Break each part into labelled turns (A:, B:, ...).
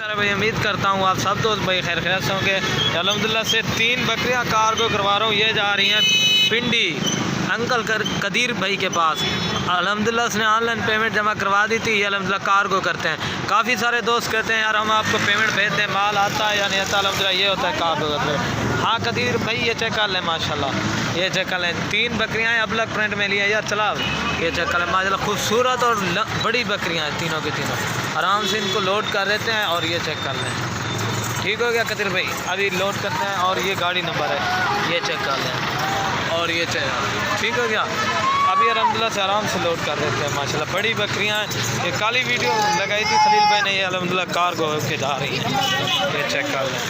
A: नमस्कार भाई, उम्मीद करता हूँ आप सब दोस्त भाई खैर खैर से होंगे। अल्हम्दुलिल्लाह से 3 बकरियाँ कार्गो करवा रहा हूँ। ये जा रही हैं पिंडी अंकल कदीर भाई के पास। अल्हम्दुलिल्लाह उसने ऑनलाइन पेमेंट जमा करवा दी थी। ये अल्हम्दुलिल्लाह कार्गो करते हैं। काफ़ी सारे दोस्त कहते हैं यार हम आपको पेमेंट भेजते हैं, माल आता है या नहीं आता। अल्हम्दुलिल्लाह ये होता है कार्गो करते हैं। हाँ कदीर भाई ये चेक कर लें माशाल्लाह, ये चेक कर लें। 3 बकरियाँ हैं अलग प्रिंट में लिए यार चला। ये चेक कर लें माशाल्लाह, खूबसूरत और बड़ी बकरियाँ हैं तीनों की तीनों। आराम से इनको लोड कर देते हैं और ये चेक कर लें। ठीक हो गया कदीर भाई, अभी लोड करते हैं और ये गाड़ी नंबर है, ये चेक कर लें और ये चेक। ठीक हो गया, अभी अल्हम्दुलिल्लाह से आराम से लोड कर देते हैं माशाल्लाह। बड़ी बकरियां हैं। ये काली वीडियो लगाई थी खलील भाई ने, ये अल्हम्दुलिल्लाह कार्गो होके जा रही है। ये चेक कर लें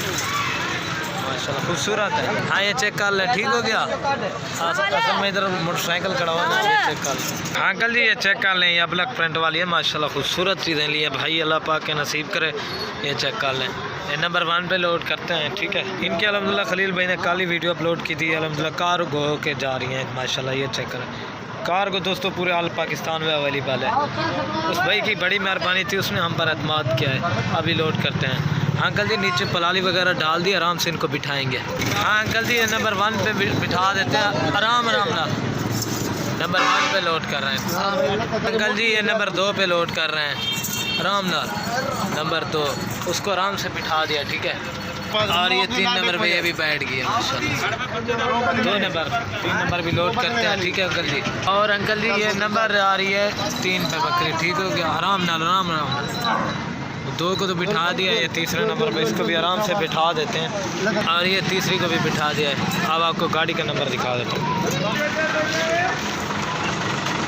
A: माशाल्लाह, खूबसूरत है। हाँ ये चेक कर लें। ठीक हो गया, असल में इधर मोटरसाइकिल खड़ा हुआ है, ये चेक कर लें। हाँ अंकल जी ये चेक कर लें, ये अब ब्लैक प्रिंट वाली है माशाल्लाह, खूबसूरत चीज़ें ली है भाई, अल्लाह पाक के नसीब करे। ये चेक कर लें, ये नंबर 1 पे लोड करते हैं। ठीक है, इनके अल्हम्दुलिल्लाह खलील भाई ने काली वीडियो अपलोड की थी। अल्हम्दुलिल्लाह कार्गो के जा रही हैं माशाल्लाह। ये चेक करें, कार्गो दोस्तों पूरे ऑल पाकिस्तान में अवेलेबल है। उस भाई की बड़ी मेहरबानी थी, उसने हम पर एतमाद किया है। अभी लोड करते हैं। अंकल जी नीचे पलाली वगैरह डाल दी, आराम से इनको बिठाएंगे। हाँ अंकल जी ये नंबर 1 पे बिठा देते हैं, आराम आराम ना। नंबर 1 पे लोड कर रहे हैं अंकल जी, ये नंबर 2 पे लोड कर रहे हैं आराम ना। नंबर 2 उसको आराम से बिठा दिया। ठीक है, और ये 3 नंबर पे ये भी बैठ गया माशाल्लाह। 2 नंबर 3 नंबर भी लोड करते हैं। ठीक है अंकल जी, और अंकल जी ये नंबर आ रही है 3 पे बकरी। ठीक हो गया, आराम ना आराम आराम। 2 को तो बिठा दिया, ये तीसरे नंबर पे इसको भी आराम से बिठा देते हैं और ये तीसरी को भी बिठा दिया है। अब आपको गाड़ी का नंबर दिखा देता हूँ।